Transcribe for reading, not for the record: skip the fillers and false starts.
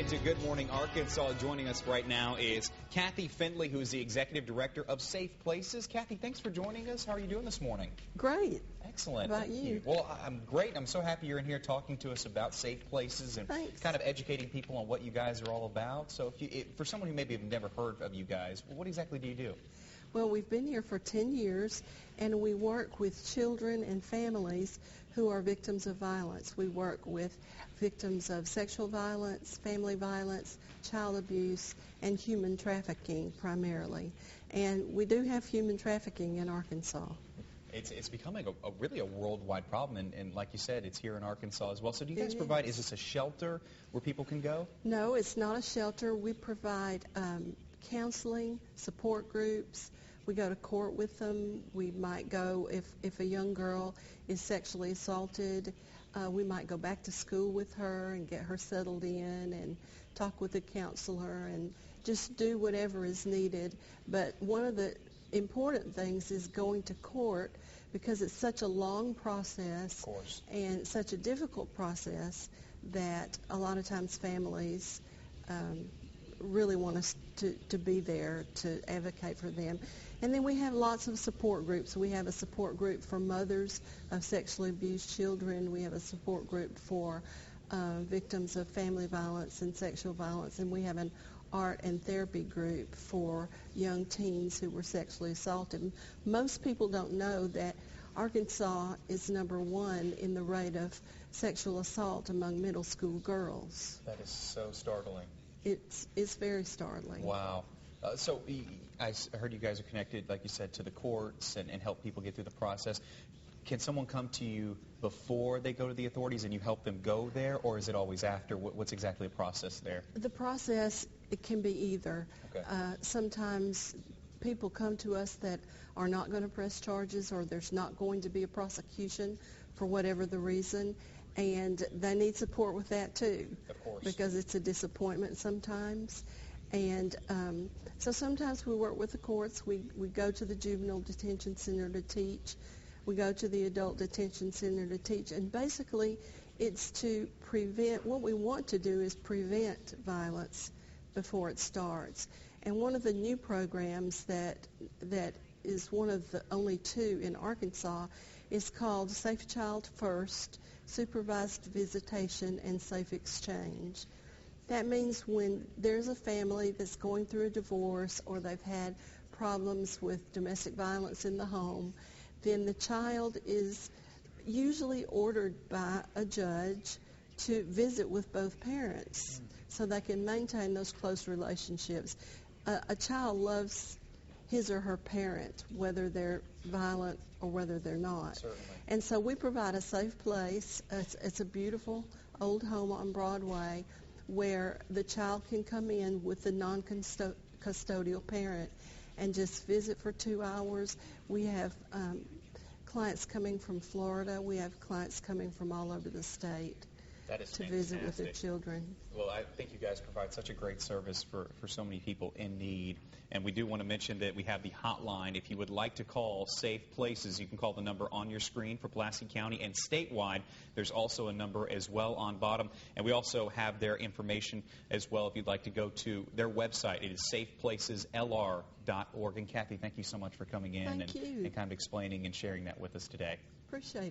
into Good Morning Arkansas. Joining us right now is Kathy Findley, who is the Executive Director of Safe Places. Kathy, thanks for joining us. How are you doing this morning? Great. Excellent. How about you? Well, I'm great. I'm so happy you're in here talking to us about Safe Places and kind of educating people on what you guys are all about. So for someone who maybe have never heard of you guys, what exactly do you do? Well, we've been here for 10 years, and we work with children and families who are victims of violence. We work with victims of sexual violence, family violence, child abuse, and human trafficking primarily. And we do have human trafficking in Arkansas. It's becoming really a worldwide problem, and like you said, it's here in Arkansas as well. So do you guys provide, is this a shelter where people can go? No, it's not a shelter. We provide counseling, support groups. We go to court with them. We might go, if a young girl is sexually assaulted, we might go back to school with her and get her settled in and talk with the counselor and just do whatever is needed. But one of the important things is going to court, because it's such a long process and such a difficult process that a lot of times families really want us to be there to advocate for them. And then we have lots of support groups. We have a support group for mothers of sexually abused children. We have a support group for victims of family violence and sexual violence. And we have an art and therapy group for young teens who were sexually assaulted. Most people don't know that Arkansas is #1 in the rate of sexual assault among middle school girls. That is so startling. It's very startling. Wow. So I heard you guys are connected, like you said, to the courts and help people get through the process. Can someone come to you before they go to the authorities and you help them go there, or is it always after? What's exactly the process there? The process, it can be either. Okay. Sometimes people come to us that are not going to press charges, or there's not going to be a prosecution for whatever the reason, and they need support with that too. Of course. Because it's a disappointment sometimes. And so sometimes we work with the courts. We go to the juvenile detention center to teach. We go to the adult detention center to teach. And basically it's to prevent, what we want to do is prevent violence before it starts. And one of the new programs that is one of the only 2 in Arkansas is called Safe Child First, Supervised Visitation and Safe Exchange. That means when there's a family that's going through a divorce or they've had problems with domestic violence in the home, then the child is usually ordered by a judge to visit with both parents so they can maintain those close relationships. A child loves his or her parent, whether they're violent or whether they're not. Certainly. And so we provide a safe place. It's a beautiful old home on Broadway where the child can come in with the non-custodial parent and just visit for 2 hours. We have clients coming from Florida. We have clients coming from all over the state to visit with their children. Well, I think you guys provide such a great service for so many people in need. And we do want to mention that we have the hotline. If you would like to call Safe Places, you can call the number on your screen for Pulaski County and statewide. There's also a number as well on bottom. And we also have their information as well if you'd like to go to their website. It is safeplaceslr.org. And Kathy, thank you so much for coming in and kind of explaining and sharing that with us today. Appreciate it.